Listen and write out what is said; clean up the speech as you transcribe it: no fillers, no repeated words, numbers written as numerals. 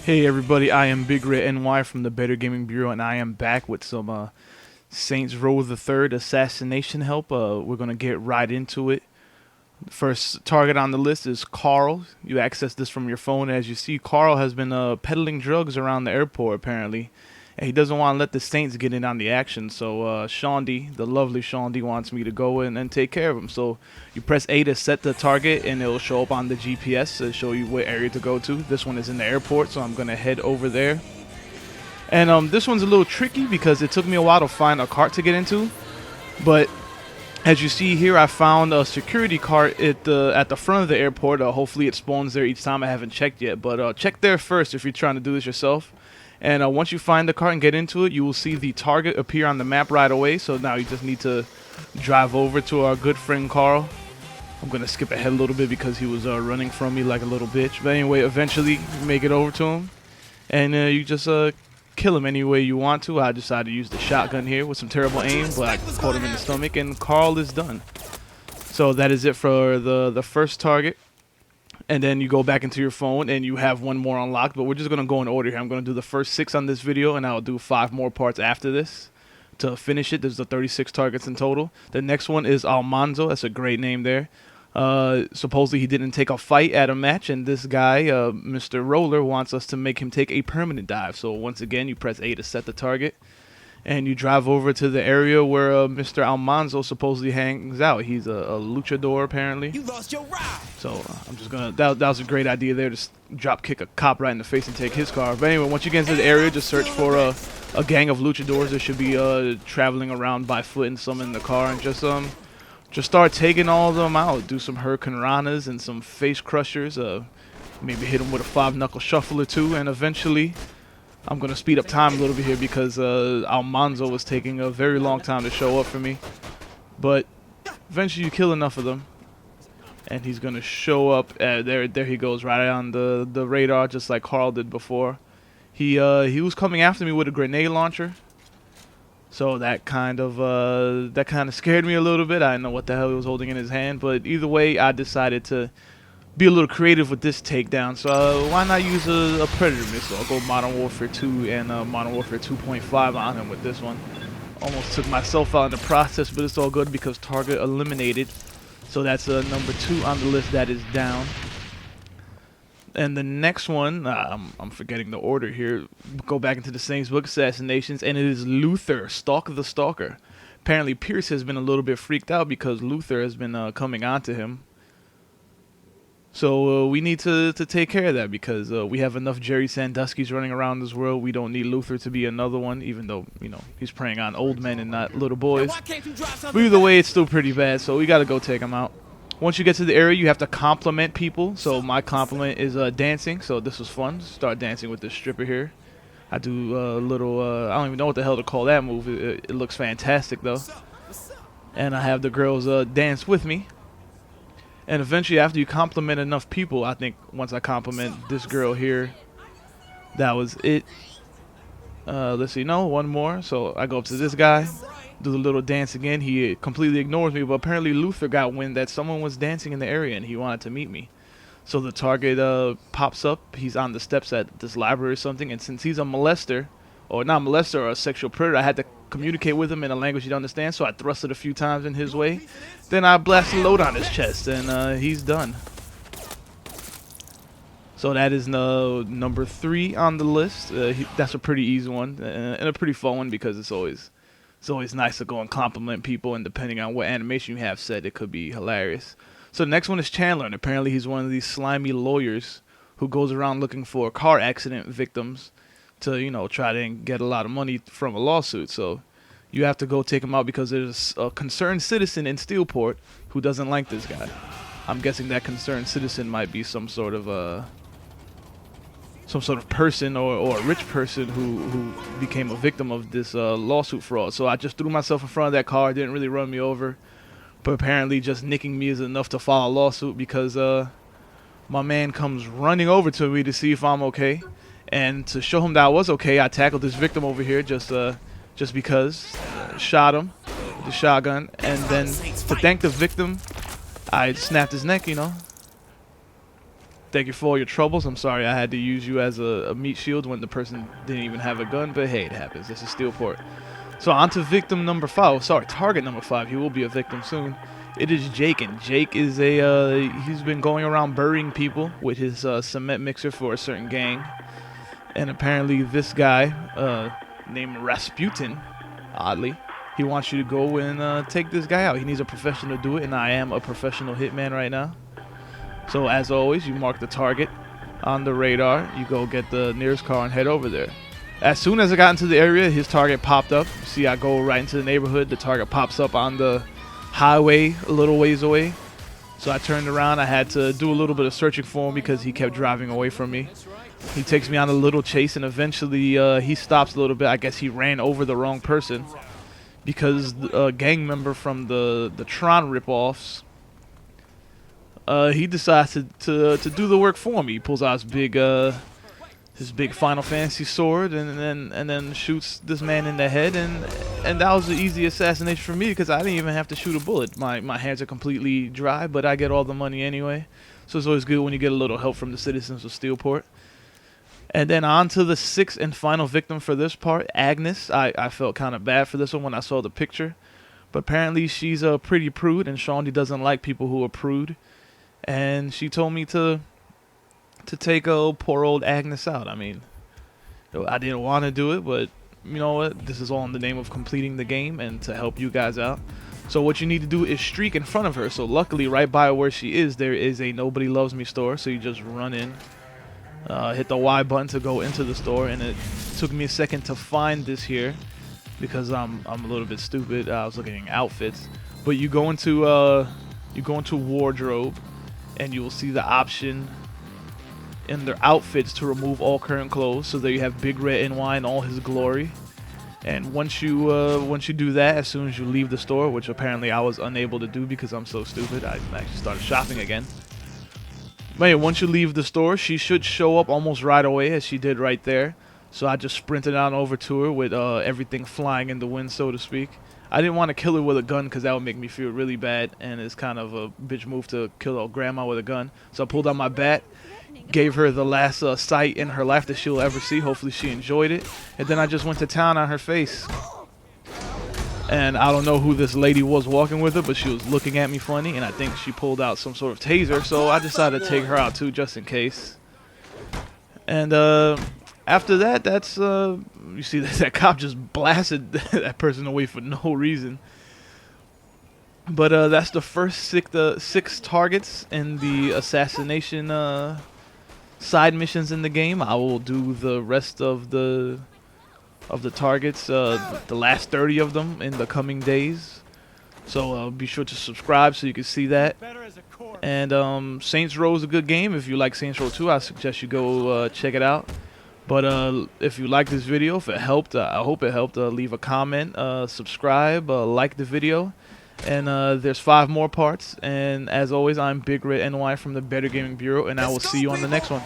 Hey everybody, I am Big Red NY from the Better Gaming Bureau, and I am back with some Saints Row the Third assassination help. We're gonna get right into it. The first target on the list is Karl. You access this from your phone. As you see, Karl has been peddling drugs around the airport apparently, and he doesn't want to let the Saints get in on the action. So Shaundi, the lovely Shaundi, wants me to go in and take care of him. So you press A to set the target, and it'll show up on the GPS to show you what area to go to. This one is in the airport, so I'm gonna head over there. And this one's a little tricky because it took me a while to find a cart to get into, but as you see here, I found a security cart at the front of the airport. Hopefully it spawns there each time. I haven't checked yet, but check there first if you're trying to do this yourself. And once you find the cart and get into it, you will see the target appear on the map right away. So now you just need to drive over to our good friend Karl. I'm going to skip ahead a little bit because he was running from me like a little bitch. But anyway, eventually you make it over to him. And you just kill him any way you want to. I decided to use the shotgun here with some terrible aim, but I caught him in the stomach, and Karl is done. So that is it for the first target. And then you go back into your phone and you have one more unlocked, but we're just going to go in order here. I'm going to do the first 6 on this video, and I'll do 5 more parts after this to finish it. There's the 36 targets in total. The next one is Almanzo. That's a great name there. Supposedly he didn't take a fight at a match, and this guy, Mr. Roller, wants us to make him take a permanent dive. So once again, you press A to set the target, and you drive over to the area where Mr. Almonzo supposedly hangs out. He's a luchador apparently. You lost your ride. So I'm just gonna. That was a great idea there. Just drop kick a cop right in the face and take his car. But anyway, once you get into the area, just search for a gang of luchadors that should be traveling around by foot and some in the car, and just start taking all of them out. Do some hurricane ranas and some face crushers. Maybe hit them with a 5-knuckle shuffle or two, and eventually. I'm going to speed up time a little bit here because Almanzo was taking a very long time to show up for me. But eventually you kill enough of them, and he's going to show up. There he goes, right on the radar, just like Karl did before. He was coming after me with a grenade launcher. So that kind of scared me a little bit. I didn't know what the hell he was holding in his hand. But either way, I decided to be a little creative with this takedown, so why not use a Predator missile? I'll go Modern Warfare 2 and Modern Warfare 2.5 on him with this one. Almost took myself out in the process, but it's all good because target eliminated. So that's number 2 on the list that is down. And the next one, I'm forgetting the order here. Go back into the Saints book, Assassinations, and it is Luthor, Stalk the Stalker. Apparently Pierce has been a little bit freaked out because Luthor has been coming on to him. So we need to take care of that because we have enough Jerry Sandusky's running around this world. We don't need Luthor to be another one, even though, you know, he's preying on old men and not little boys. But either way, it's still pretty bad, so we got to go take him out. Once you get to the area, you have to compliment people. So my compliment is dancing, so this was fun. Start dancing with this stripper here. I do a little, I don't even know what the hell to call that move. It looks fantastic, though. And I have the girls dance with me. And eventually, after you compliment enough people, I think once I compliment this girl here, that was it. Let's see, no, one more. So I go up to this guy, do the little dance again. He completely ignores me, but apparently Luthor got wind that someone was dancing in the area and he wanted to meet me. So the target pops up. He's on the steps at this library or something, and since he's a molester, or not molester, or a sexual predator, I had to communicate with him in a language he'd understand, so I thrusted a few times in his way. Then I blasted a load on his chest, and he's done. So that is number 3 on the list. That's a pretty easy one, and a pretty fun one because it's always nice to go and compliment people, and depending on what animation you have set, it could be hilarious. So the next one is Chandler, and apparently he's one of these slimy lawyers who goes around looking for car accident victims to, you know, try to get a lot of money from a lawsuit. So you have to go take him out because there's a concerned citizen in Steelport who doesn't like this guy. I'm guessing that concerned citizen might be some sort of person or a rich person who became a victim of this lawsuit fraud. So I just threw myself in front of that car. It didn't really run me over, but apparently just nicking me is enough to file a lawsuit because my man comes running over to me to see if I'm okay. And to show him that I was okay, I tackled this victim over here just because. Shot him with the shotgun, and then to thank the victim, I snapped his neck, you know. Thank you for all your troubles. I'm sorry I had to use you as a meat shield when the person didn't even have a gun, but hey, it happens. This is Steelport. So on to victim number 5. Oh, sorry, target number 5. He will be a victim soon. It is Jake, and Jake is he's been going around burying people with his cement mixer for a certain gang. And apparently this guy, named Rasputin, oddly, he wants you to go and take this guy out. He needs a professional to do it, and I am a professional hitman right now. So as always, you mark the target on the radar. You go get the nearest car and head over there. As soon as I got into the area, his target popped up. You see, I go right into the neighborhood. The target pops up on the highway a little ways away. So I turned around. I had to do a little bit of searching for him because he kept driving away from me. He takes me on a little chase, and eventually he stops a little bit. I guess he ran over the wrong person because a gang member from the Tron ripoffs, he decides to do the work for me. He pulls out his big Final Fantasy sword and then shoots this man in the head, and that was the easy assassination for me because I didn't even have to shoot a bullet. My hands are completely dry, but I get all the money anyway. So it's always good when you get a little help from the citizens of Steelport. And then on to the 6th and final victim for this part, Agnes. I felt kind of bad for this one when I saw the picture, but apparently she's a pretty prude, and Shawnee doesn't like people who are prude. And she told me to take poor old Agnes out. I mean, I didn't want to do it, but you know what? This is all in the name of completing the game and to help you guys out. So what you need to do is streak in front of her. So luckily, right by where she is, there is a Nobody Loves Me store. So you just run in, hit the Y button to go into the store, and it took me a second to find this here because I'm a little bit stupid. I was looking at outfits, but you go into wardrobe, and you will see the option in their outfits to remove all current clothes. So there you have Big Red NY in all his glory. And once you do that, as soon as you leave the store, which apparently I was unable to do because I'm so stupid, I actually started shopping again. But yeah, once you leave the store, she should show up almost right away, as she did right there. So I just sprinted on over to her with everything flying in the wind, so to speak. I didn't want to kill her with a gun because that would make me feel really bad, and it's kind of a bitch move to kill a grandma with a gun. So I pulled out my bat, gave her the last sight in her life that she'll ever see. Hopefully she enjoyed it. And then I just went to town on her face. And I don't know who this lady was walking with her, but she was looking at me funny, and I think she pulled out some sort of taser, so I decided to take her out too, just in case. And after that, that's you see that cop just blasted that person away for no reason. But that's the first 6 targets in the assassination side missions in the game. I will do the rest of the targets, the last 30 of them, in the coming days. So be sure to subscribe so you can see that. And Saints Row is a good game. If you like Saints Row 2, I suggest you go check it out. But if you like this video, if it helped, I hope it helped, leave a comment, subscribe, like the video. And there's 5 more parts. And as always, I'm Big Red NY from the Better Gaming Bureau, and I will see you on the next one.